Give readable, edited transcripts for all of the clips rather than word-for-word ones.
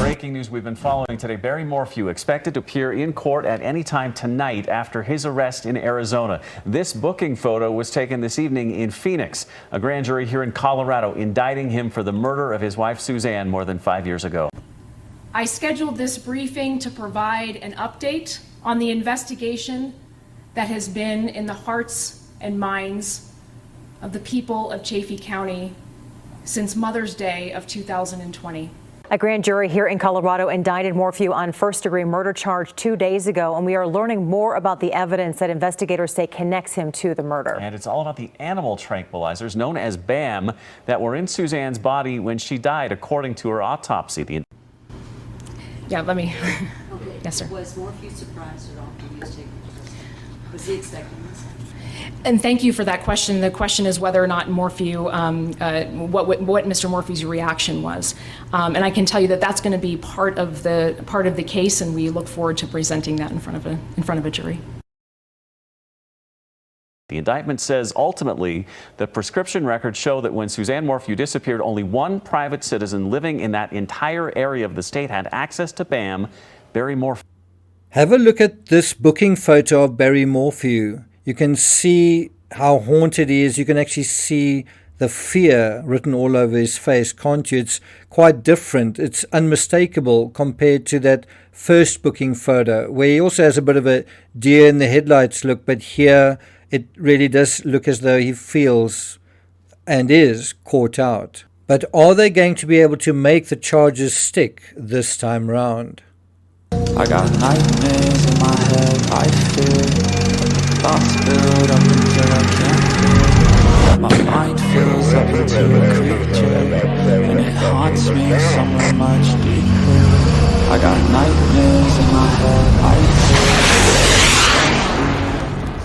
Breaking news we've been following today. Barry Morphew expected to appear in court at any time tonight after his arrest in Arizona. This booking photo was taken this evening in Phoenix. A grand jury here in Colorado indicting him for the murder of his wife Suzanne more than 5 years ago. I scheduled this briefing to provide an update on the investigation that has been in the hearts and minds of the people of Chaffee County since Mother's Day of 2020. A grand jury here in Colorado indicted Morphew on first-degree murder charge 2 days ago, and we are learning more about the evidence that investigators say connects him to the murder. And it's all about the animal tranquilizers known as BAM that were in Suzanne's body when she died, according to her autopsy. Yeah, let me. Okay. Yes, sir. Was Morphew surprised at all when he was taken to prison? Was he expecting this? And thank you for that question. The question is whether or not Morphew, what Mr. Morphew's reaction was, and I can tell you that that's going to be part of the case, and we look forward to presenting that in front of a jury. The indictment says ultimately the prescription records show that when Suzanne Morphew disappeared, only one private citizen living in that entire area of the state had access to BAM, Barry Morphew. Have a look at this booking photo of Barry Morphew. You can see how haunted he is. You can actually see the fear written all over his face, can't you? It's quite different. It's unmistakable compared to that first booking photo, where he also has a bit of a deer in the headlights look, but here it really does look as though he feels and is caught out. But are they going to be able to make the charges stick this time round? I got nightmares in my head, I fear thoughts build up until I can't feel. My mind fills up into a creature, and it haunts me somewhere much deeper. I got nightmares in my head, I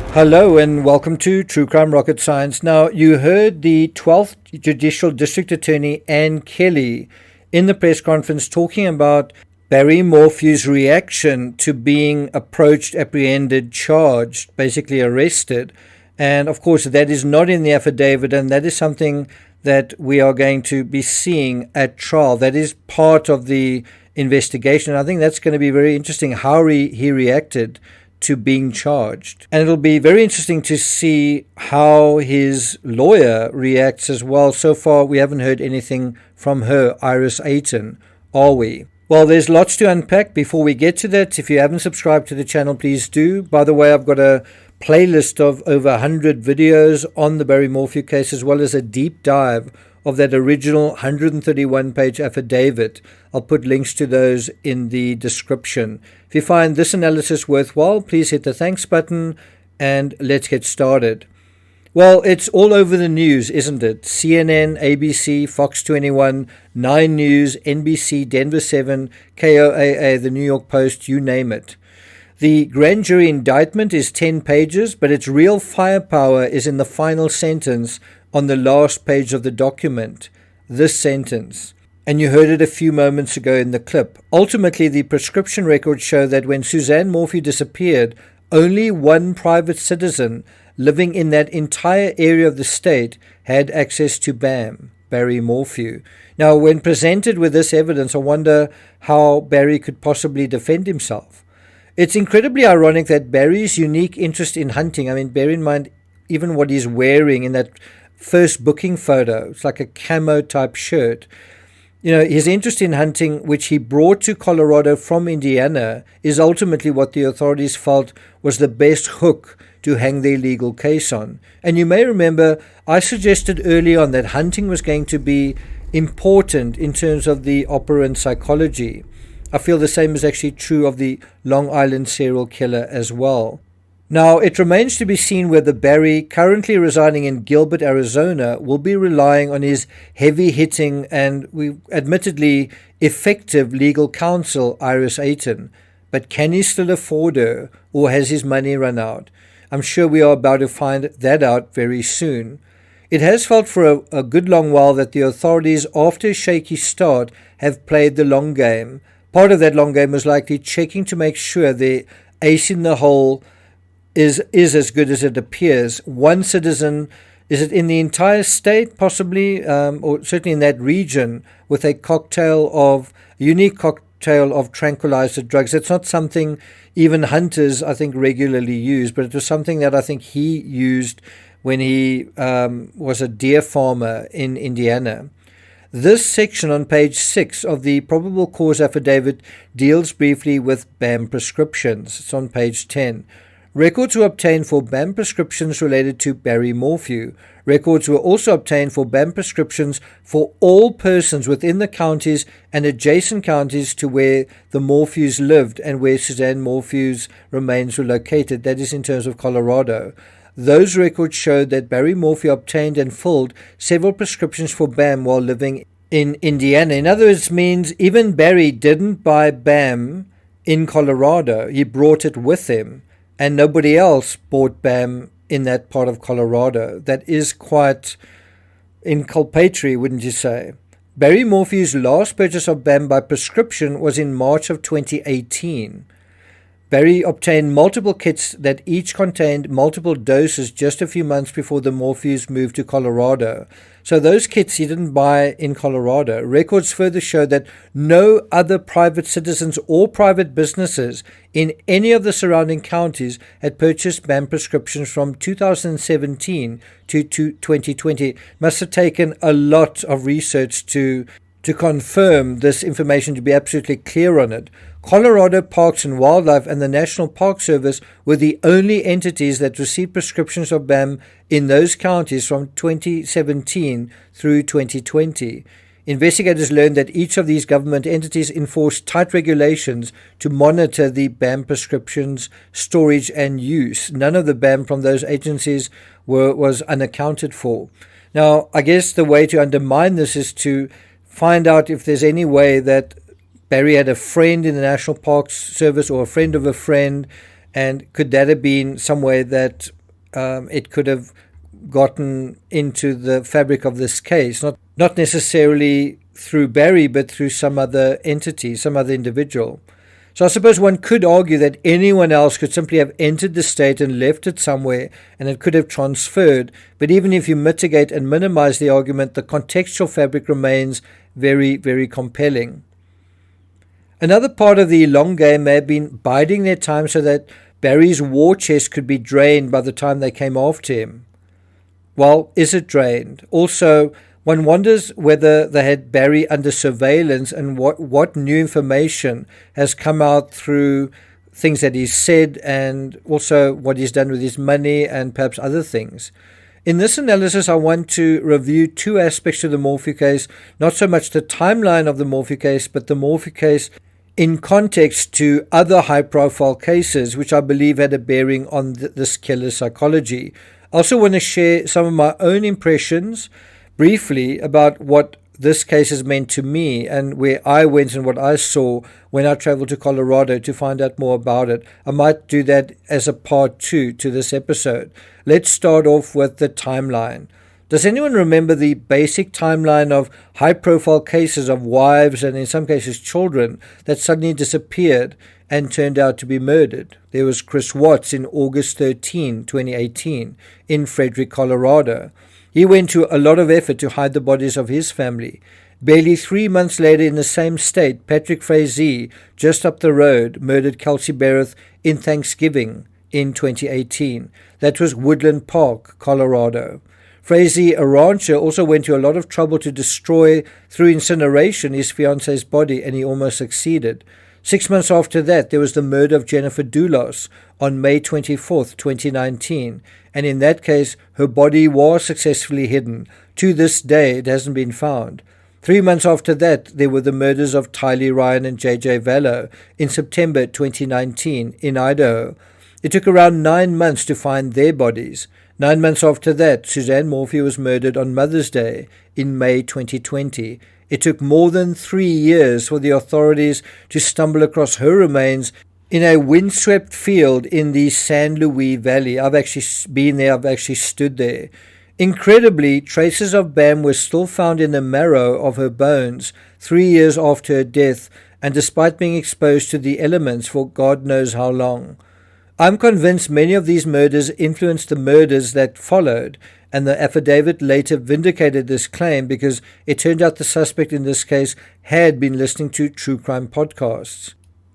fear. Hello and welcome to True Crime Rocket Science. Now, you heard the 12th Judicial District Attorney Ann Kelly in the press conference talking about Barry Morphew's reaction to being approached, apprehended, charged, basically arrested. And of course, that is not in the affidavit, and that is something that we are going to be seeing at trial. That is part of the investigation. I think that's going to be very interesting how he reacted to being charged. And it'll be very interesting to see how his lawyer reacts as well. So far, we haven't heard anything from her, Iris Ayton, are we? Well, there's lots to unpack. Before we get to that, if you haven't subscribed to the channel, please do. By the way, I've got a playlist of over 100 videos on the Barry Morphew case, as well as a deep dive of that original 131-page affidavit. I'll put links to those in the description. If you find this analysis worthwhile, please hit the thanks button and let's get started. Well, it's all over the news, isn't it? CNN, ABC, Fox 21, 9 News, NBC, Denver 7, KOAA, the New York Post, you name it. The grand jury indictment is 10 pages, but its real firepower is in the final sentence on the last page of the document. This sentence. And you heard it a few moments ago in the clip. Ultimately, the prescription records show that when Suzanne Morphew disappeared, only one private citizen living in that entire area of the state had access to BAM, Barry Morphew. Now, when presented with this evidence, I wonder how Barry could possibly defend himself. It's incredibly ironic that Barry's unique interest in hunting, I mean, bear in mind even what he's wearing in that first booking photo, it's like a camo type shirt. You know, his interest in hunting, which he brought to Colorado from Indiana, is ultimately what the authorities felt was the best hook to hang their legal case on. And you may remember I suggested early on that hunting was going to be important in terms of the operant psychology. I feel the same is actually true of the Long Island serial killer as well. Now, it remains to be seen whether Barry, currently residing in Gilbert, Arizona, will be relying on his heavy-hitting and admittedly effective legal counsel, Iris Ayton. But can he still afford her, or has his money run out? I'm sure we are about to find that out very soon. It has felt for a good long while that the authorities, after a shaky start, have played the long game. Part of that long game was likely checking to make sure the ace in the hole is as good as it appears. One citizen, is it in the entire state possibly, or certainly in that region, with a cocktail of a unique cocktail of tranquilizer drugs. It's not something even hunters, I think, regularly use, but it was something that I think he used when he was a deer farmer in Indiana. This section on page 6 of the probable cause affidavit deals briefly with BAM prescriptions. It's on page 10. Records were obtained for BAM prescriptions related to Barry Morphew. Records were also obtained for BAM prescriptions for all persons within the counties and adjacent counties to where the Morphews lived and where Suzanne Morphew's remains were located. That is in terms of Colorado. Those records showed that Barry Morphew obtained and filled several prescriptions for BAM while living in Indiana. In other words, means even Barry didn't buy BAM in Colorado. He brought it with him, and nobody else bought BAM in that part of Colorado. That is quite inculpatory, wouldn't you say? Barry Morphew's last purchase of BAM by prescription was in March of 2018. Barry obtained multiple kits that each contained multiple doses just a few months before the Morphews moved to Colorado. So those kits he didn't buy in Colorado. Records further show that no other private citizens or private businesses in any of the surrounding counties had purchased BAM prescriptions from 2017 to 2020. Must have taken a lot of research to confirm this information, to be absolutely clear on it. Colorado Parks and Wildlife and the National Park Service were the only entities that received prescriptions of BAM in those counties from 2017 through 2020. Investigators learned that each of these government entities enforced tight regulations to monitor the BAM prescriptions, storage and use. None of the BAM from those agencies was unaccounted for. Now, I guess the way to undermine this is to find out if there's any way that Barry had a friend in the National Parks Service or a friend of a friend, and could that have been some way that it could have gotten into the fabric of this case, not necessarily through Barry, but through some other entity, some other individual. So I suppose one could argue that anyone else could simply have entered the state and left it somewhere, and it could have transferred. But even if you mitigate and minimize the argument, the contextual fabric remains very, very compelling. Another part of the long game may have been biding their time so that Barry's war chest could be drained by the time they came after him. Well, is it drained? Also, one wonders whether they had Barry under surveillance and what new information has come out through things that he's said, and also what he's done with his money and perhaps other things. In this analysis, I want to review two aspects to the Morphew case, not so much the timeline of the Morphew case, but the Morphew case in context to other high-profile cases, which I believe had a bearing on this killer's psychology. I also want to share some of my own impressions briefly about what this case has meant to me and where I went and what I saw when I traveled to Colorado to find out more about it. I might do that as a part 2 to this episode. Let's start off with the timeline. Does anyone remember the basic timeline of high-profile cases of wives and in some cases children that suddenly disappeared and turned out to be murdered? There was Chris Watts in August 13, 2018 in Frederick, Colorado. He went to a lot of effort to hide the bodies of his family. Barely 3 months later in the same state, Patrick Frazee, just up the road, murdered Kelsey Bereth in Thanksgiving in 2018. That was Woodland Park, Colorado. Frazee, a rancher, also went to a lot of trouble to destroy through incineration his fiance's body, and he almost succeeded. 6 months after that, there was the murder of Jennifer Dulos on May 24th, 2019, and in that case, her body was successfully hidden. To this day, it hasn't been found. 3 months after that, there were the murders of Tylee Ryan and J.J. Vallow in September 2019 in Idaho. It took around 9 months to find their bodies. 9 months after that, Suzanne Morphew was murdered on Mother's Day in May 2020. It took more than 3 years for the authorities to stumble across her remains in a windswept field in the San Luis Valley. I've actually been there, I've actually stood there. Incredibly, traces of BAM were still found in the marrow of her bones 3 years after her death, and despite being exposed to the elements for God knows how long. I'm convinced many of these murders influenced the murders that followed, And the affidavit later vindicated this claim because it turned out the suspect in this case had been listening to true crime podcasts.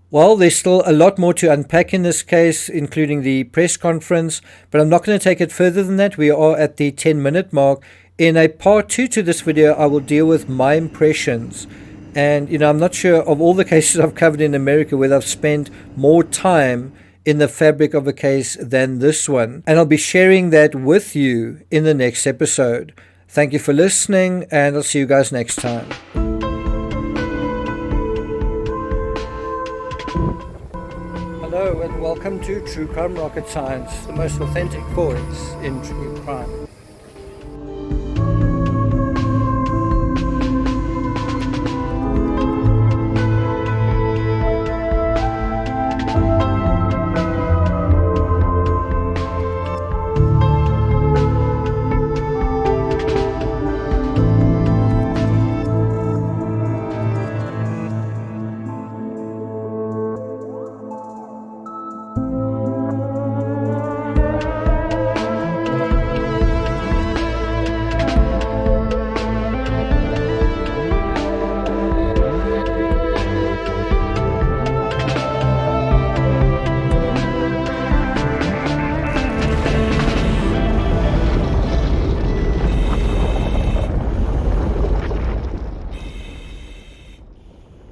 Well, there's still a lot more to unpack in this case, including the press conference, but I'm not going to take it further than that. We are at the 10-minute mark. In a part 2 to this video, I will deal with my impressions. And, I'm not sure of all the cases I've covered in America whether I've spent more time in the fabric of a case than this one. And I'll be sharing that with you in the next episode. Thank you for listening, and I'll see you guys next time. Hello and welcome to True Crime Rocket Science, the most authentic voice in true crime.